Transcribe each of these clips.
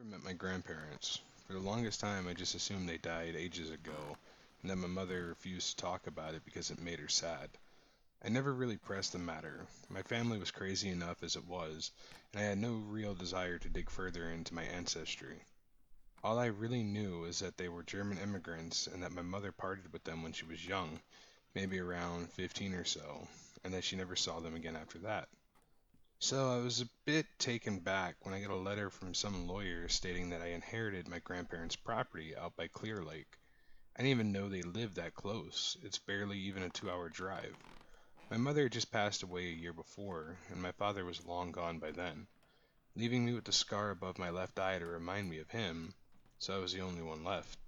Never met my grandparents. For the longest time, I just assumed they died ages ago, and that my mother refused to talk about it because it made her sad. I never really pressed the matter. My family was crazy enough as it was, and I had no real desire to dig further into my ancestry. All I really knew is that they were German immigrants and that my mother parted with them when she was young, maybe around 15 or so, and that she never saw them again after that. So I was a bit taken back when I got a letter from some lawyer stating that I inherited my grandparents' property out by Clear Lake. I didn't even know they lived that close. It's barely even a 2 hour drive. My mother had just passed away a year before, and my father was long gone by then, leaving me with the scar above my left eye to remind me of him, so I was the only one left.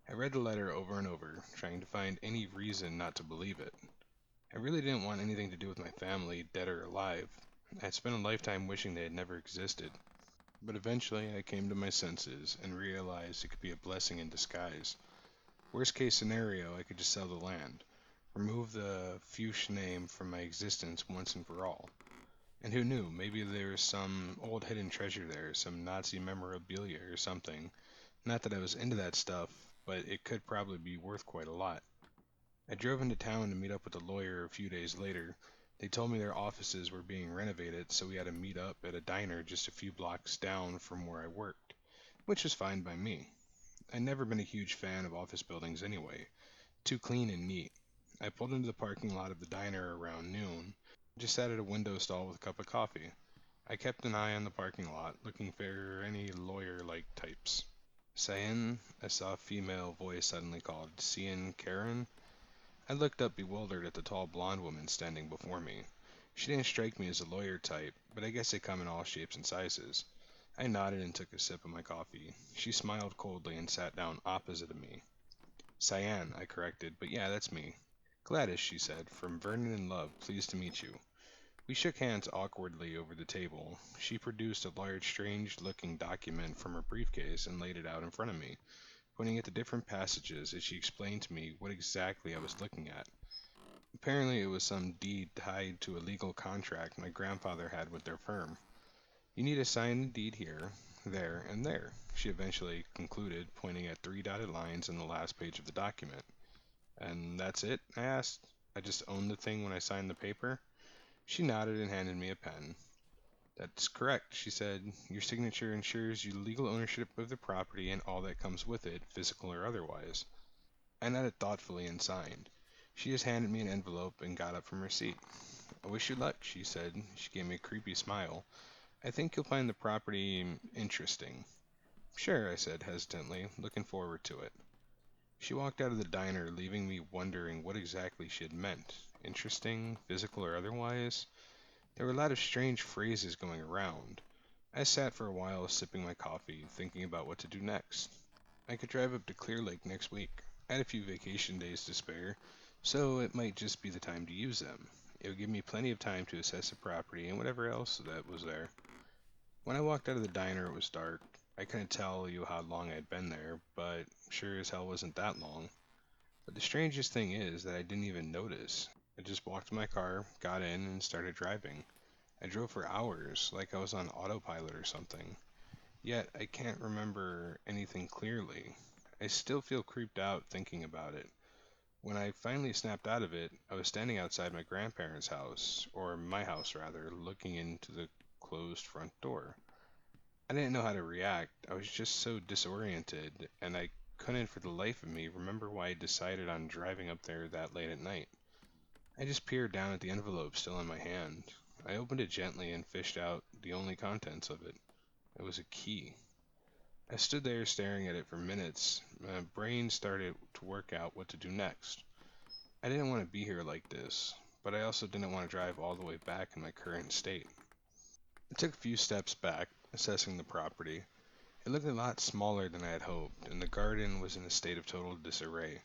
I read the letter over and over, trying to find any reason not to believe it. I really didn't want anything to do with my family, dead or alive. I had spent a lifetime wishing they had never existed. But eventually I came to my senses and realized it could be a blessing in disguise. Worst case scenario, I could just sell the land, remove the Fuchs name from my existence once and for all. And who knew, maybe there was some old hidden treasure there, some Nazi memorabilia or something. Not that I was into that stuff, but it could probably be worth quite a lot. I drove into town to meet up with a lawyer a few days later. They told me their offices were being renovated, so we had to meet up at a diner just a few blocks down from where I worked, which was fine by me. I'd never been a huge fan of office buildings anyway, too clean and neat. I pulled into the parking lot of the diner around noon, just sat at a window stall with a cup of coffee. I kept an eye on the parking lot, looking for any lawyer-like types. Cyan, a soft female voice suddenly called. Cian Karen? I looked up bewildered at the tall blonde woman standing before me. She didn't strike me as a lawyer type, but I guess they come in all shapes and sizes. I nodded and took a sip of my coffee. She smiled coldly and sat down opposite of me. Cyan, I corrected, but yeah, that's me. Gladys, she said, from Vernon and Love, pleased to meet you. We shook hands awkwardly over the table. She produced a large, strange-looking document from her briefcase and laid it out in front of me, pointing at the different passages as she explained to me what exactly I was looking at. Apparently it was some deed tied to a legal contract my grandfather had with their firm. You need to sign the deed here, there, and there, she eventually concluded, pointing at three dotted lines in the last page of the document. And that's it? I asked. I just owned the thing when I signed the paper? She nodded and handed me a pen. That's correct, she said. Your signature ensures you legal ownership of the property and all that comes with it, physical or otherwise. I nodded thoughtfully and signed. She just handed me an envelope and got up from her seat. I wish you luck, she said. She gave me a creepy smile. I think you'll find the property interesting. Sure, I said hesitantly, looking forward to it. She walked out of the diner, leaving me wondering what exactly she had meant. Interesting, physical or otherwise? There were a lot of strange phrases going around. I sat for a while sipping my coffee, thinking about what to do next. I could drive up to Clear Lake next week. I had a few vacation days to spare, so it might just be the time to use them. It would give me plenty of time to assess the property and whatever else that was there. When I walked out of the diner, it was dark. I couldn't tell you how long I'd been there, but sure as hell wasn't that long. But the strangest thing is that I didn't even notice. I just walked to my car, got in, and started driving. I drove for hours, like I was on autopilot or something. Yet I can't remember anything clearly. I still feel creeped out thinking about it. When I finally snapped out of it, I was standing outside my grandparents' house, or my house rather, looking into the closed front door. I didn't know how to react. I was just so disoriented, and I couldn't for the life of me remember why I decided on driving up there that late at night. I just peered down at the envelope still in my hand. I opened it gently and fished out the only contents of it. It was a key. I stood there staring at it for minutes. My brain started to work out what to do next. I didn't want to be here like this, but I also didn't want to drive all the way back in my current state. I took a few steps back, assessing the property. It looked a lot smaller than I had hoped, and the garden was in a state of total disarray.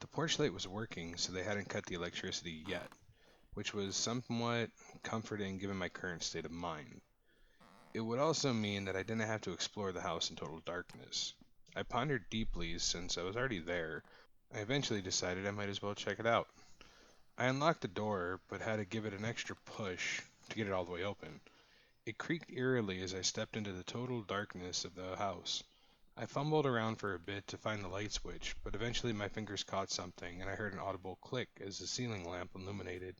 The porch light was working, so they hadn't cut the electricity yet, which was somewhat comforting given my current state of mind. It would also mean that I didn't have to explore the house in total darkness. I pondered deeply since I was already there. I eventually decided I might as well check it out. I unlocked the door, but had to give it an extra push to get it all the way open. It creaked eerily as I stepped into the total darkness of the house. I fumbled around for a bit to find the light switch, but eventually my fingers caught something and I heard an audible click as the ceiling lamp illuminated.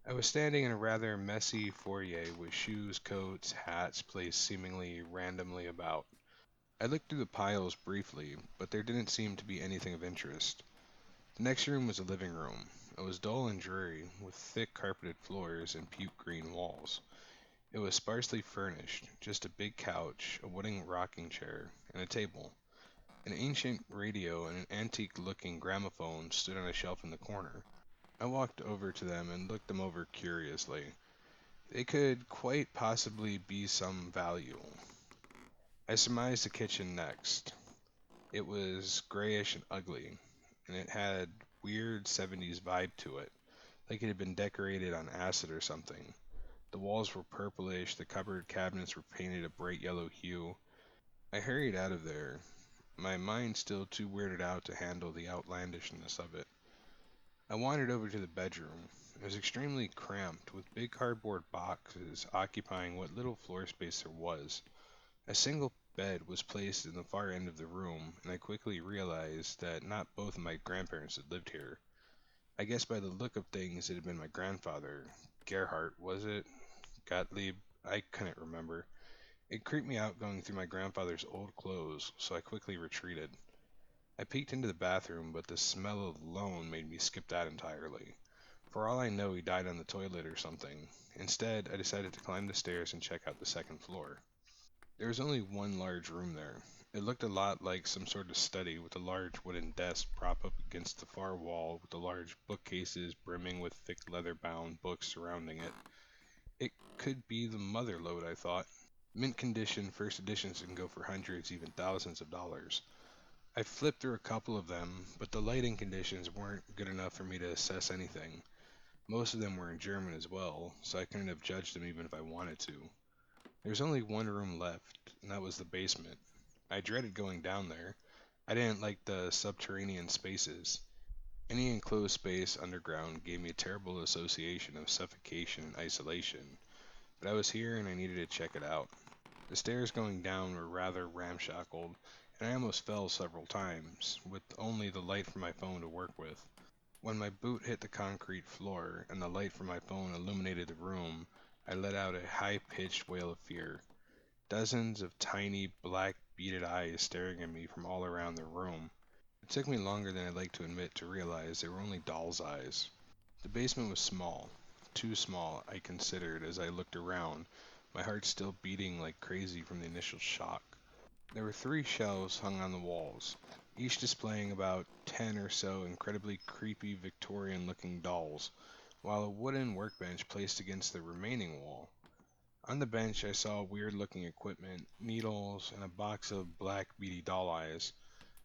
I was standing in a rather messy foyer with shoes, coats, hats placed seemingly randomly about. I looked through the piles briefly, but there didn't seem to be anything of interest. The next room was a living room. It was dull and dreary, with thick carpeted floors and puke green walls. It was sparsely furnished, just a big couch, a wooden rocking chair, and a table. An ancient radio and an antique-looking gramophone stood on a shelf in the corner. I walked over to them and looked them over curiously. They could quite possibly be some value. I surmised the kitchen next. It was grayish and ugly, and it had weird 70s vibe to it, like it had been decorated on acid or something. The walls were purplish, the cupboard cabinets were painted a bright yellow hue. I hurried out of there, my mind still too weirded out to handle the outlandishness of it. I wandered over to the bedroom. It was extremely cramped, with big cardboard boxes occupying what little floor space there was. A single bed was placed in the far end of the room, and I quickly realized that not both of my grandparents had lived here. I guess by the look of things it had been my grandfather. Gerhardt, was it? Gottlieb? I couldn't remember. It creeped me out going through my grandfather's old clothes, so I quickly retreated. I peeked into the bathroom, but the smell alone made me skip that entirely. For all I know, he died on the toilet or something. Instead, I decided to climb the stairs and check out the second floor. There was only one large room there. It looked a lot like some sort of study, with a large wooden desk propped up against the far wall, with the large bookcases brimming with thick leather-bound books surrounding it. It could be the mother lode, I thought. Mint condition first editions can go for hundreds, even thousands of dollars. I flipped through a couple of them, but the lighting conditions weren't good enough for me to assess anything. Most of them were in German as well, so I couldn't have judged them even if I wanted to. There was only one room left, and that was the basement. I dreaded going down there. I didn't like the subterranean spaces. Any enclosed space underground gave me a terrible association of suffocation and isolation, but I was here and I needed to check it out. The stairs going down were rather ramshackle, and I almost fell several times, with only the light from my phone to work with. When my boot hit the concrete floor and the light from my phone illuminated the room, I let out a high-pitched wail of fear. Dozens of tiny, black, beaded eyes staring at me from all around the room. It took me longer than I'd like to admit to realize they were only doll's eyes. The basement was small. Too small, I considered as I looked around, my heart still beating like crazy from the initial shock. There were three shelves hung on the walls, each displaying about 10 or so incredibly creepy Victorian-looking dolls, while a wooden workbench placed against the remaining wall. On the bench I saw weird-looking equipment, needles, and a box of black beady doll eyes.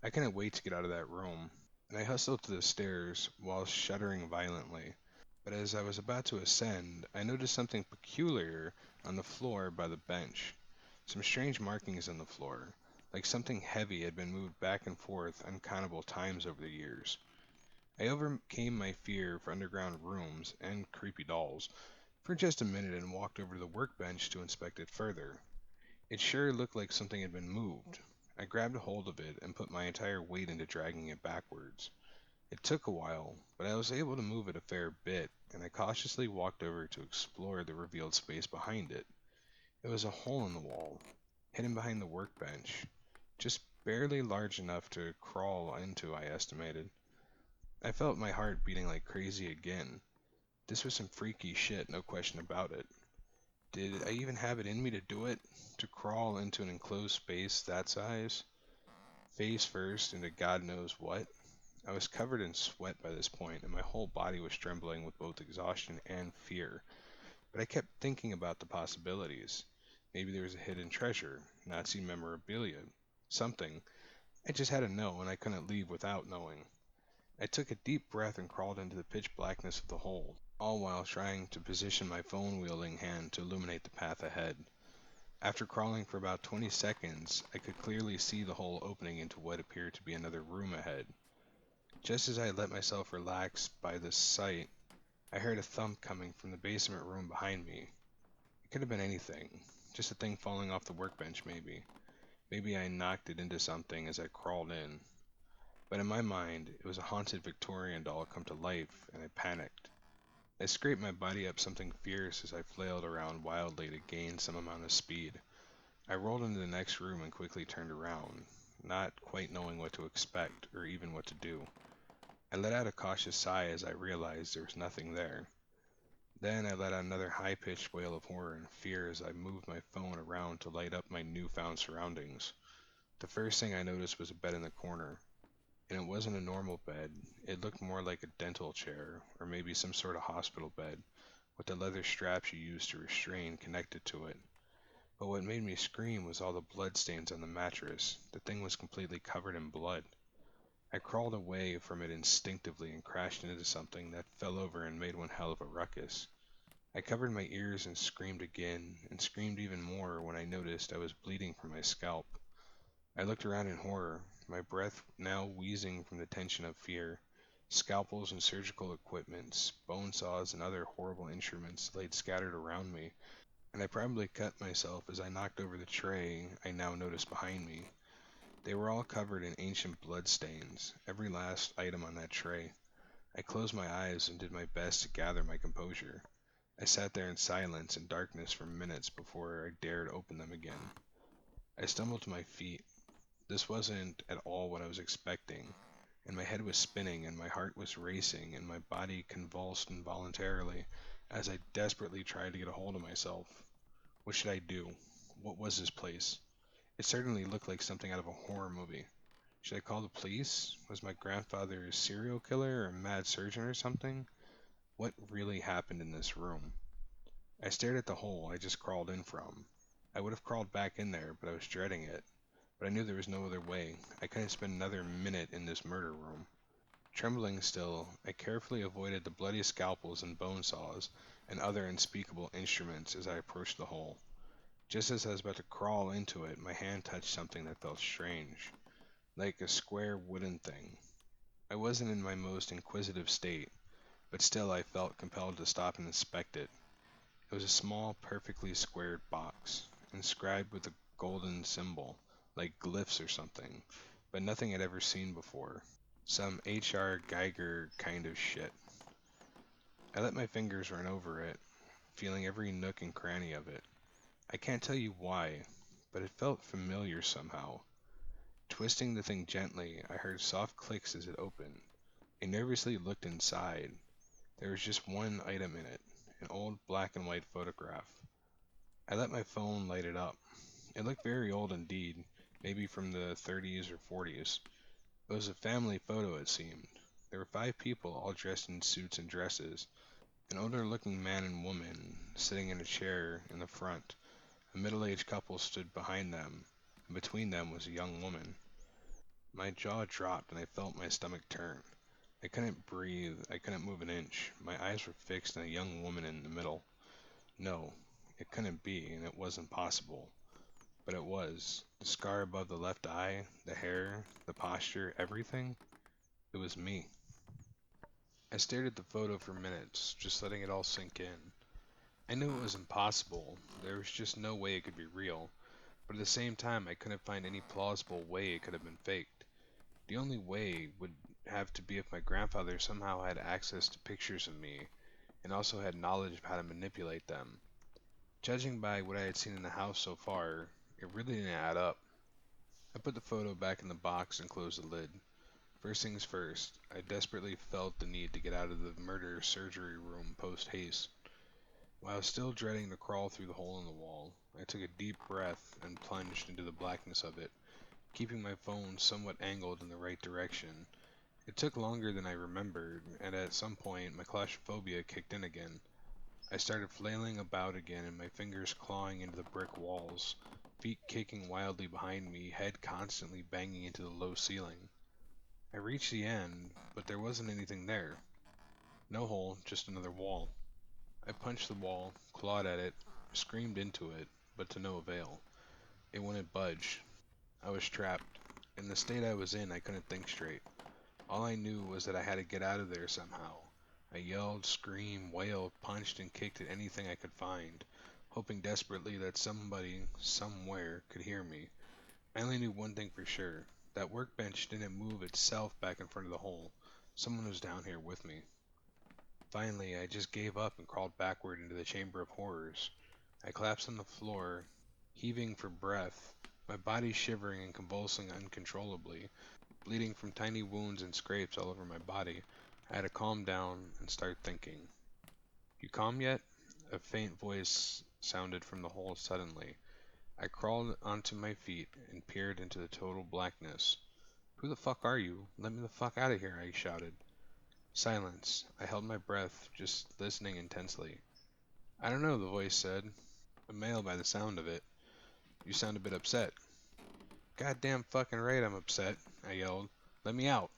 I couldn't wait to get out of that room, and I hustled to the stairs while shuddering violently. But as I was about to ascend, I noticed something peculiar on the floor by the bench. Some strange markings on the floor, like something heavy had been moved back and forth uncountable times over the years. I overcame my fear for underground rooms and creepy dolls for just a minute and walked over to the workbench to inspect it further. It sure looked like something had been moved. I grabbed a hold of it and put my entire weight into dragging it backwards. It took a while, but I was able to move it a fair bit, and I cautiously walked over to explore the revealed space behind it. It was a hole in the wall, hidden behind the workbench, just barely large enough to crawl into, I estimated. I felt my heart beating like crazy again. This was some freaky shit, no question about it. Did I even have it in me to do it? To crawl into an enclosed space that size? Face first into God knows what? I was covered in sweat by this point, and my whole body was trembling with both exhaustion and fear. But I kept thinking about the possibilities. Maybe there was a hidden treasure, Nazi memorabilia, something. I just had to know, and I couldn't leave without knowing. I took a deep breath and crawled into the pitch blackness of the hole, all while trying to position my phone-wielding hand to illuminate the path ahead. After crawling for about 20 seconds, I could clearly see the hole opening into what appeared to be another room ahead. Just as I let myself relax by this sight, I heard a thump coming from the basement room behind me. It could have been anything. Just a thing falling off the workbench, maybe. Maybe I knocked it into something as I crawled in. But in my mind, it was a haunted Victorian doll come to life, and I panicked. I scraped my body up something fierce as I flailed around wildly to gain some amount of speed. I rolled into the next room and quickly turned around, not quite knowing what to expect or even what to do. I let out a cautious sigh as I realized there was nothing there. Then I let out another high-pitched wail of horror and fear as I moved my phone around to light up my newfound surroundings. The first thing I noticed was a bed in the corner, and it wasn't a normal bed. It looked more like a dental chair, or maybe some sort of hospital bed, with the leather straps you use to restrain connected to it. But what made me scream was all the blood stains on the mattress. The thing was completely covered in blood. I crawled away from it instinctively and crashed into something that fell over and made one hell of a ruckus. I covered my ears and screamed again, and screamed even more when I noticed I was bleeding from my scalp. I looked around in horror, my breath now wheezing from the tension of fear. Scalpels and surgical equipments, bone saws, and other horrible instruments laid scattered around me, and I probably cut myself as I knocked over the tray I now noticed behind me. They were all covered in ancient blood stains, every last item on that tray. I closed my eyes and did my best to gather my composure. I sat there in silence and darkness for minutes before I dared open them again. I stumbled to my feet. This wasn't at all what I was expecting, and my head was spinning and my heart was racing and my body convulsed involuntarily as I desperately tried to get a hold of myself. What should I do? What was this place? It certainly looked like something out of a horror movie. Should I call the police? Was my grandfather a serial killer or a mad surgeon or something? What really happened in this room? I stared at the hole I just crawled in from. I would have crawled back in there, but I was dreading it. But I knew there was no other way. I couldn't spend another minute in this murder room. Trembling still, I carefully avoided the bloody scalpels and bone saws and other unspeakable instruments as I approached the hole. Just as I was about to crawl into it, my hand touched something that felt strange, like a square wooden thing. I wasn't in my most inquisitive state, but still I felt compelled to stop and inspect it. It was a small, perfectly squared box, inscribed with a golden symbol, like glyphs or something, but nothing I'd ever seen before. Some H.R. Geiger kind of shit. I let my fingers run over it, feeling every nook and cranny of it. I can't tell you why, but it felt familiar somehow. Twisting the thing gently, I heard soft clicks as it opened. I nervously looked inside. There was just one item in it, an old black and white photograph. I let my phone light it up. It looked very old indeed, maybe from the 30s or 40s. It was a family photo, it seemed. There were 5 people, all dressed in suits and dresses. An older-looking man and woman sitting in a chair in the front. A middle-aged couple stood behind them, and between them was a young woman. My jaw dropped and I felt my stomach turn. I couldn't breathe, I couldn't move an inch. My eyes were fixed on a young woman in the middle. No, it couldn't be, and it wasn't possible. But it was. The scar above the left eye, the hair, the posture, everything. It was me. I stared at the photo for minutes, just letting it all sink in. I knew it was impossible. There was just no way it could be real. But at the same time, I couldn't find any plausible way it could have been faked. The only way would have to be if my grandfather somehow had access to pictures of me, and also had knowledge of how to manipulate them. Judging by what I had seen in the house so far, it really didn't add up. I put the photo back in the box and closed the lid. First things first, I desperately felt the need to get out of the murder surgery room post-haste. While still dreading to crawl through the hole in the wall, I took a deep breath and plunged into the blackness of it, keeping my phone somewhat angled in the right direction. It took longer than I remembered, and at some point my claustrophobia kicked in again. I started flailing about again and my fingers clawing into the brick walls, feet kicking wildly behind me, head constantly banging into the low ceiling. I reached the end, but there wasn't anything there. No hole, just another wall. I punched the wall, clawed at it, screamed into it, but to no avail. It wouldn't budge. I was trapped. In the state I was in, I couldn't think straight. All I knew was that I had to get out of there somehow. I yelled, screamed, wailed, punched, and kicked at anything I could find, hoping desperately that somebody, somewhere, could hear me. I only knew one thing for sure. That workbench didn't move itself back in front of the hole. Someone was down here with me. Finally, I just gave up and crawled backward into the chamber of horrors. I collapsed on the floor, heaving for breath, my body shivering and convulsing uncontrollably, bleeding from tiny wounds and scrapes all over my body. I had to calm down and start thinking. You calm yet? A faint voice sounded from the hole suddenly. I crawled onto my feet and peered into the total blackness. Who the fuck are you? Let me the fuck out of here, I shouted. Silence. I held my breath, just listening intensely. I don't know, the voice said. A male by the sound of it. You sound a bit upset. Goddamn fucking right I'm upset, I yelled. Let me out.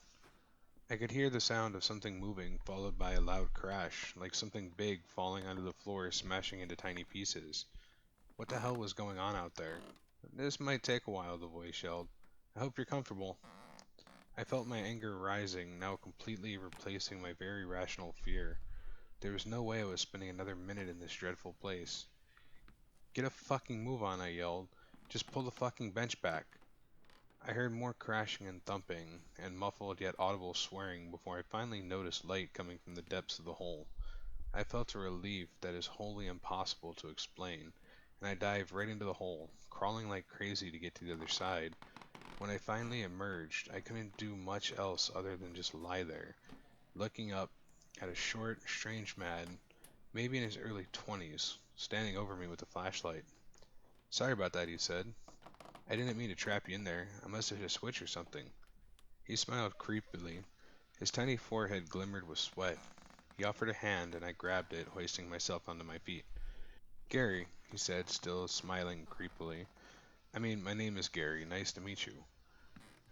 I could hear the sound of something moving, followed by a loud crash, like something big falling onto the floor, smashing into tiny pieces. What the hell was going on out there? This might take a while, the voice yelled. I hope you're comfortable. I felt my anger rising, now completely replacing my very rational fear. There was no way I was spending another minute in this dreadful place. Get a fucking move on, I yelled. Just pull the fucking bench back. I heard more crashing and thumping, and muffled yet audible swearing before I finally noticed light coming from the depths of the hole. I felt a relief that is wholly impossible to explain, and I dived right into the hole, crawling like crazy to get to the other side. When I finally emerged, I couldn't do much else other than just lie there, looking up at a short, strange man, maybe in his early 20s, standing over me with a flashlight. Sorry about that, he said. I didn't mean to trap you in there. I must have hit a switch or something. He smiled creepily. His tiny forehead glimmered with sweat. He offered a hand, and I grabbed it, hoisting myself onto my feet. Gary, he said, still smiling creepily. I mean, my name is Gary. Nice to meet you.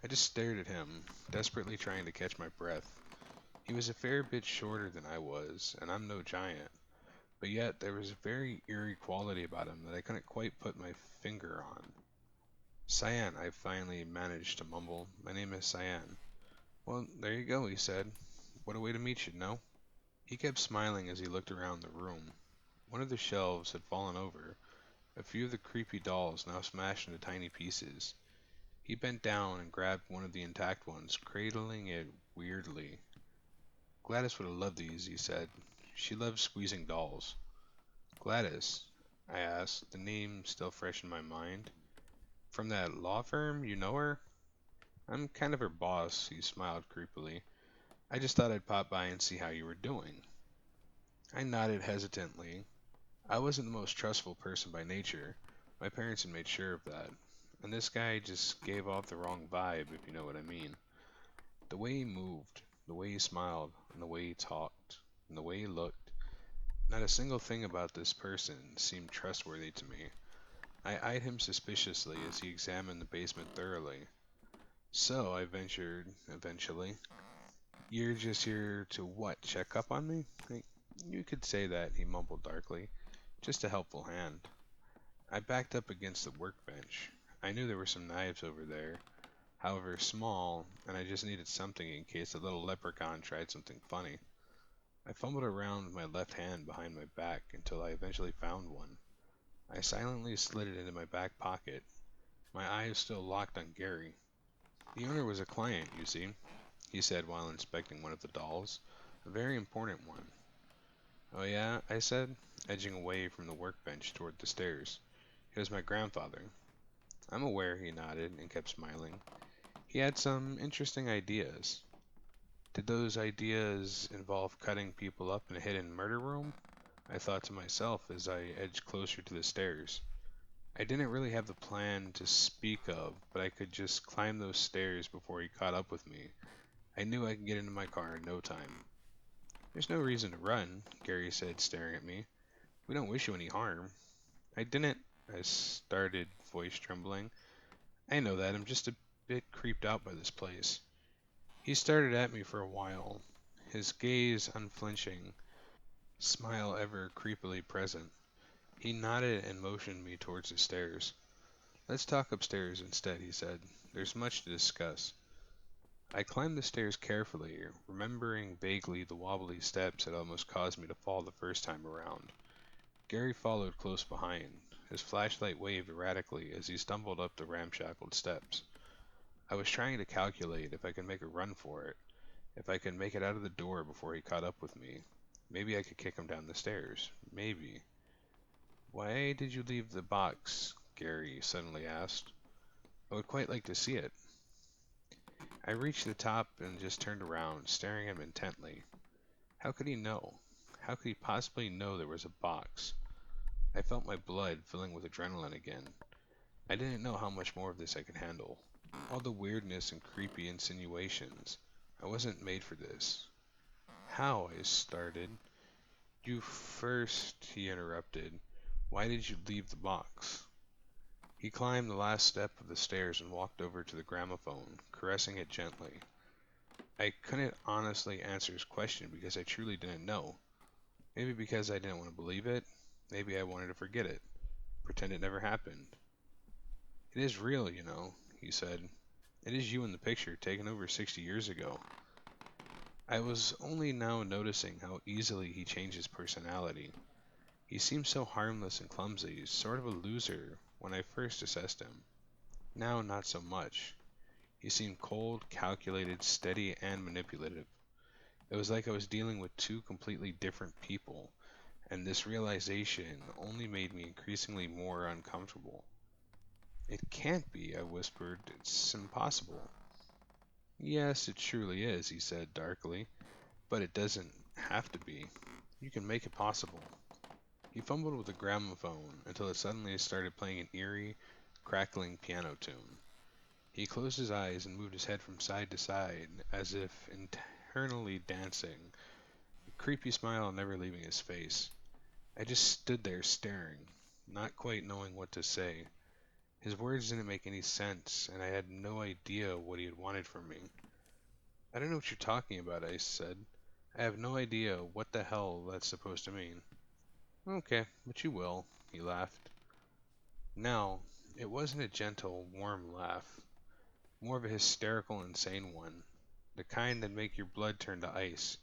I just stared at him, desperately trying to catch my breath. He was a fair bit shorter than I was, and I'm no giant, but yet there was a very eerie quality about him that I couldn't quite put my finger on. Cyan, I finally managed to mumble. My name is Cyan. Well, there you go, he said. What a way to meet you, no? He kept smiling as he looked around the room. One of the shelves had fallen over, a few of the creepy dolls now smashed into tiny pieces. He bent down and grabbed one of the intact ones, cradling it weirdly. Gladys would have loved these, he said. She loves squeezing dolls. Gladys, I asked, the name still fresh in my mind. From that law firm, you know her? I'm kind of her boss, he smiled creepily. I just thought I'd pop by and see how you were doing. I nodded hesitantly. I wasn't the most trustful person by nature. My parents had made sure of that. And this guy just gave off the wrong vibe, if you know what I mean. The way he moved, the way he smiled, and the way he talked, and the way he looked. Not a single thing about this person seemed trustworthy to me. I eyed him suspiciously as he examined the basement thoroughly. So, I ventured, eventually. You're just here to what, check up on me? You could say that, he mumbled darkly. Just a helpful hand. I backed up against the workbench. I knew there were some knives over there, however small, and I just needed something in case the little leprechaun tried something funny. I fumbled around with my left hand behind my back until I eventually found one. I silently slid it into my back pocket, my eyes still locked on Gary. The owner was a client, you see, he said while inspecting one of the dolls. A very important one. Oh yeah, I said, edging away from the workbench toward the stairs. It was my grandfather. I'm aware, he nodded and kept smiling. He had some interesting ideas. Did those ideas involve cutting people up in a hidden murder room? I thought to myself as I edged closer to the stairs. I didn't really have the plan to speak of, but I could just climb those stairs before he caught up with me. I knew I could get into my car in no time. There's no reason to run, Gary said, staring at me. We don't wish you any harm. I didn't, I started, voice trembling. I know that, I'm just a bit creeped out by this place. He stared at me for a while, his gaze unflinching, smile ever creepily present. He nodded and motioned me towards the stairs. Let's talk upstairs instead, he said. There's much to discuss. I climbed the stairs carefully, remembering vaguely the wobbly steps that almost caused me to fall the first time around. Gary followed close behind. His flashlight waved erratically as he stumbled up the ramshackle steps. I was trying to calculate if I could make a run for it, if I could make it out of the door before he caught up with me. Maybe I could kick him down the stairs. Maybe. "Why did you leave the box?" Gary suddenly asked. "I would quite like to see it." I reached the top and just turned around, staring at him intently. How could he know? How could he possibly know there was a box? I felt my blood filling with adrenaline again. I didn't know how much more of this I could handle. All the weirdness and creepy insinuations. I wasn't made for this. "How?" I started. "You first," he interrupted. "Why did you leave the box?" He climbed the last step of the stairs and walked over to the gramophone, caressing it gently. I couldn't honestly answer his question because I truly didn't know. Maybe because I didn't want to believe it. Maybe I wanted to forget it. Pretend it never happened. "It is real, you know," he said. "It is you in the picture, taken over 60 years ago." I was only now noticing how easily he changed his personality. He seemed so harmless and clumsy, sort of a loser, when I first assessed him. Now, not so much. He seemed cold, calculated, steady, and manipulative. It was like I was dealing with two completely different people, and this realization only made me increasingly more uncomfortable. "It can't be," I whispered. "It's impossible." "Yes, it truly is," he said darkly, "but it doesn't have to be. You can make it possible." He fumbled with the gramophone until it suddenly started playing an eerie, crackling piano tune. He closed his eyes and moved his head from side to side, as if internally dancing, a creepy smile never leaving his face. I just stood there staring, not quite knowing what to say. His words didn't make any sense, and I had no idea what he had wanted from me. "I don't know what you're talking about," I said. "I have no idea what the hell that's supposed to mean." "Okay, but you will," he laughed. Now, it wasn't a gentle, warm laugh, more of a hysterical, insane one, the kind that make your blood turn to ice.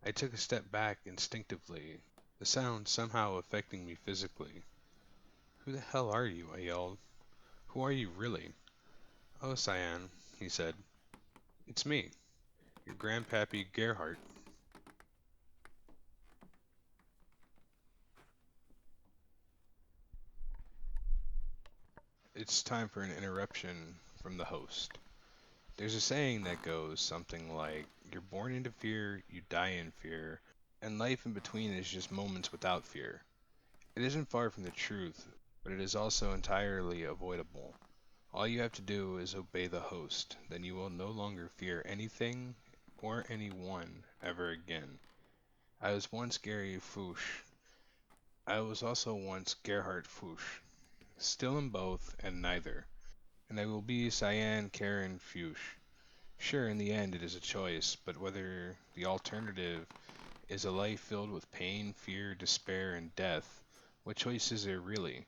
I took a step back instinctively, the sound somehow affecting me physically. "Who the hell are you?" I yelled. "Who are you really?" "Oh, Cyan," he said. "It's me, your grandpappy Gerhardt." It's time for an interruption from the host. There's a saying that goes something like, "You're born into fear, you die in fear, and life in between is just moments without fear." It isn't far from the truth, but it is also entirely avoidable. All you have to do is obey the host, then you will no longer fear anything or anyone ever again. I was once Gary Fouche. I was also once Gerhard Fouche. Still am both and neither. And I will be Cyan Karen Fouche. Sure, in the end it is a choice, but whether the alternative is a life filled with pain, fear, despair, and death, what choice is there really?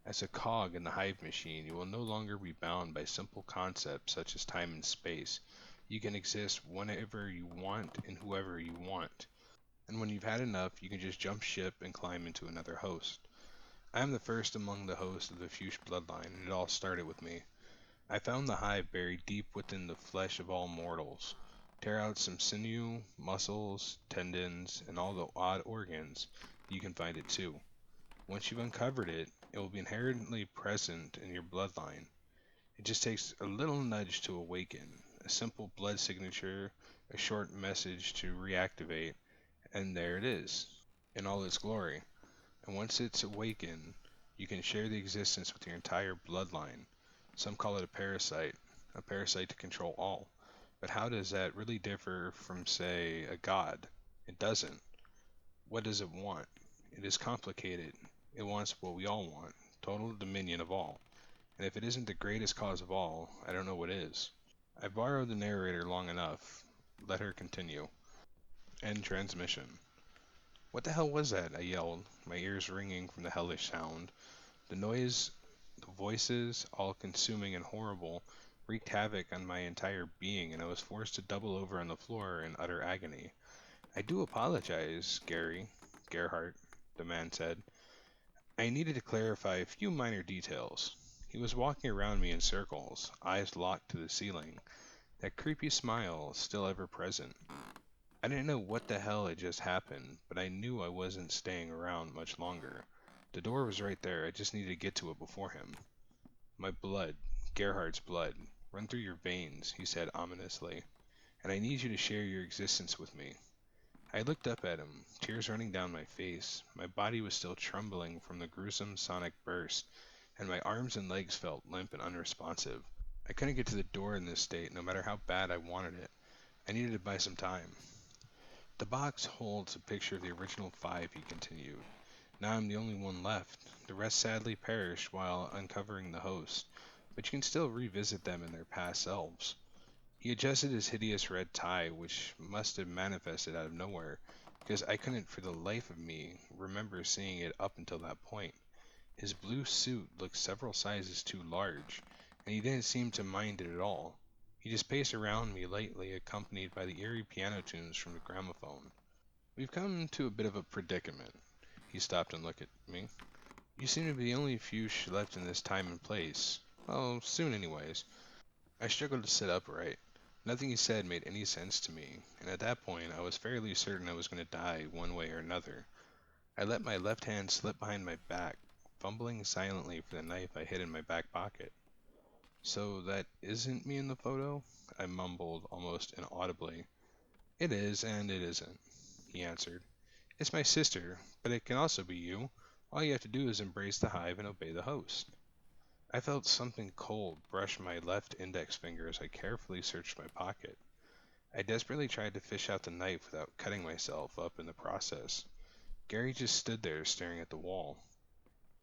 As a cog in the hive machine, you will no longer be bound by simple concepts such as time and space. You can exist whenever you want and whoever you want. And when you've had enough, you can just jump ship and climb into another host. I am the first among the hosts of the Fuchs bloodline, and it all started with me. I found the hive buried deep within the flesh of all mortals. Tear out some sinew, muscles, tendons, and all the odd organs, you can find it too. Once you've uncovered it, it will be inherently present in your bloodline. It just takes a little nudge to awaken, a simple blood signature, a short message to reactivate, and there it is, in all its glory. And once it's awakened, you can share the existence with your entire bloodline. Some call it a parasite to control all. But how does that really differ from, say, a god? It doesn't. What does it want? It is complicated. It wants what we all want, total dominion of all. And if it isn't the greatest cause of all, I don't know what is. I borrowed the narrator long enough. Let her continue. End transmission. "What the hell was that?" I yelled, my ears ringing from the hellish sound. The noise, the voices, all consuming and horrible, wreaked havoc on my entire being, and I was forced to double over on the floor in utter agony. "I do apologize, Gerhardt," the man said. I needed to clarify a few minor details. He was walking around me in circles, eyes locked to the ceiling, that creepy smile still ever present. I didn't know what the hell had just happened, but I knew I wasn't staying around much longer. The door was right there, I just needed to get to it before him. My blood, Gerhardt's blood, run through your veins, he said ominously, and I need you to share your existence with me. I looked up at him, tears running down my face. My body was still trembling from the gruesome sonic burst, and my arms and legs felt limp and unresponsive. I couldn't get to the door in this state, no matter how bad I wanted it. I needed to buy some time. The box holds a picture of the original five, he continued. Now I'm the only one left. The rest sadly perished while uncovering the host, but you can still revisit them in their past selves. He adjusted his hideous red tie, which must have manifested out of nowhere, because I couldn't for the life of me remember seeing it up until that point. His blue suit looked several sizes too large, and he didn't seem to mind it at all. He just paced around me lightly, accompanied by the eerie piano tunes from the gramophone. We've come to a bit of a predicament. He stopped and looked at me. You seem to be the only Fuchs left in this time and place. Well, soon anyways. I struggled to sit upright. Nothing he said made any sense to me, and at that point I was fairly certain I was going to die one way or another. I let my left hand slip behind my back, fumbling silently for the knife I hid in my back pocket. So that isn't me in the photo? I mumbled almost inaudibly. It is, and it isn't, he answered. It's my sister, but it can also be you. All you have to do is embrace the hive and obey the host. I felt something cold brush my left index finger as I carefully searched my pocket. I desperately tried to fish out the knife without cutting myself up in the process. Gary just stood there staring at the wall.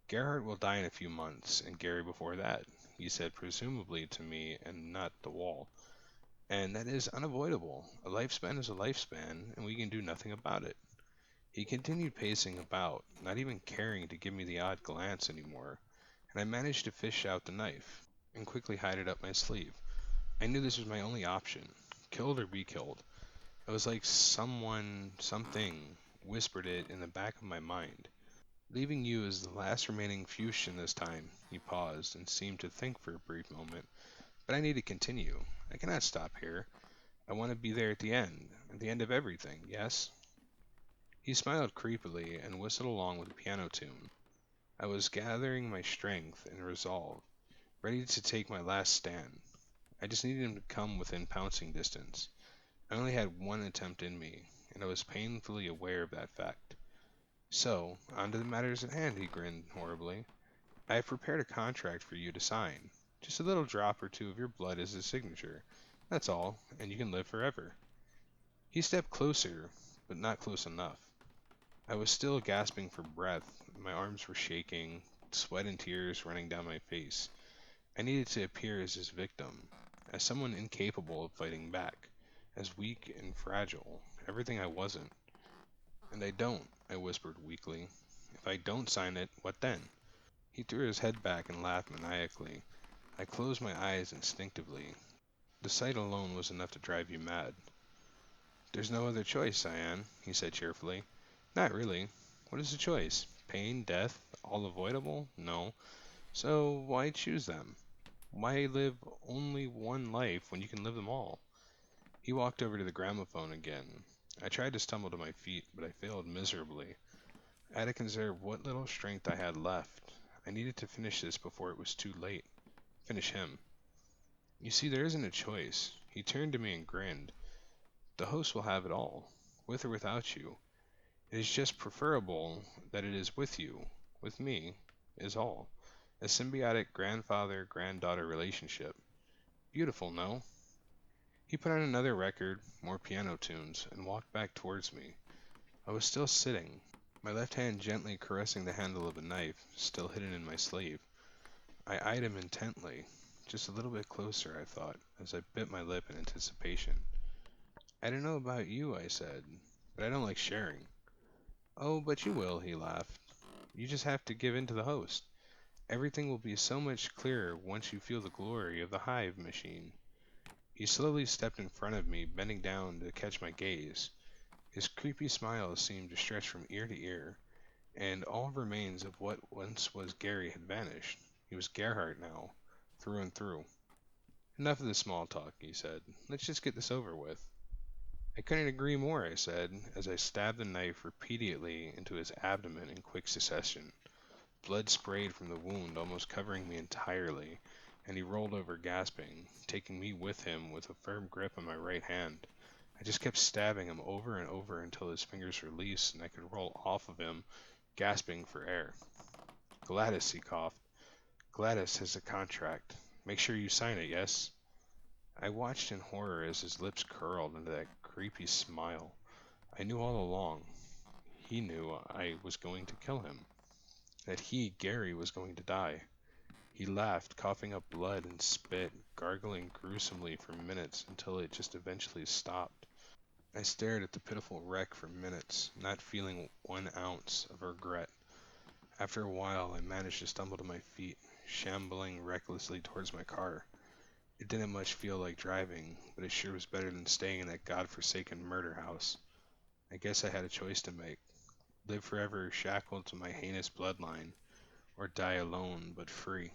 Gerhardt will die in a few months, and Gary before that, he said presumably to me and not the wall. And that is unavoidable. A lifespan is a lifespan, and we can do nothing about it. He continued pacing about, not even caring to give me the odd glance anymore, and I managed to fish out the knife and quickly hide it up my sleeve. I knew this was my only option. Killed or be killed. It was like something, whispered it in the back of my mind. Leaving you as the last remaining Fuchs in this time, he paused and seemed to think for a brief moment. But I need to continue. I cannot stop here. I want to be there at the end of everything, yes? He smiled creepily and whistled along with the piano tune. I was gathering my strength and resolve, ready to take my last stand. I just needed him to come within pouncing distance. I only had one attempt in me, and I was painfully aware of that fact. So, on to the matters at hand, he grinned horribly. I have prepared a contract for you to sign. Just a little drop or two of your blood as a signature. That's all, and you can live forever. He stepped closer, but not close enough. I was still gasping for breath, my arms were shaking, sweat and tears running down my face. I needed to appear as his victim, as someone incapable of fighting back, as weak and fragile, everything I wasn't. And I don't, I whispered weakly. If I don't sign it, what then? He threw his head back and laughed maniacally. I closed my eyes instinctively. The sight alone was enough to drive you mad. There's no other choice, Cyan, he said cheerfully. Not really. What is the choice? Pain, death, all avoidable? No. So why choose them? Why live only one life when you can live them all? He walked over to the gramophone again. I tried to stumble to my feet, but I failed miserably. I had to conserve what little strength I had left. I needed to finish this before it was too late. Finish him. You see, there isn't a choice. He turned to me and grinned. The host will have it all, with or without you. It is just preferable that it is with you, with me, is all. A symbiotic grandfather-granddaughter relationship. Beautiful, no? He put on another record, more piano tunes, and walked back towards me. I was still sitting, my left hand gently caressing the handle of a knife, still hidden in my sleeve. I eyed him intently. Just a little bit closer, I thought, as I bit my lip in anticipation. I don't know about you, I said, but I don't like sharing. Oh, but you will, he laughed. You just have to give in to the host. Everything will be so much clearer once you feel the glory of the hive machine. He slowly stepped in front of me, bending down to catch my gaze. His creepy smile seemed to stretch from ear to ear. and all remains of what once was Gary had vanished. He was Gerhardt now, through and through. Enough of the small talk, he said. Let's just get this over with. I couldn't agree more, I said, as I stabbed the knife repeatedly into his abdomen in quick succession. Blood sprayed from the wound, almost covering me entirely, and he rolled over gasping, taking me with him with a firm grip on my right hand. I just kept stabbing him over and over until his fingers released and I could roll off of him, gasping for air. Gladys, he coughed. Gladys has a contract. Make sure you sign it, yes? I watched in horror as his lips curled into that creepy smile. I knew all along. He knew I was going to kill him. That he, Gary, was going to die. He laughed, coughing up blood and spit, gargling gruesomely for minutes until it just eventually stopped. I stared at the pitiful wreck for minutes, not feeling 1 ounce of regret. After a while, I managed to stumble to my feet, shambling recklessly towards my car. It didn't much feel like driving, but it sure was better than staying in that godforsaken murder house. I guess I had a choice to make. Live forever shackled to my heinous bloodline, or die alone but free.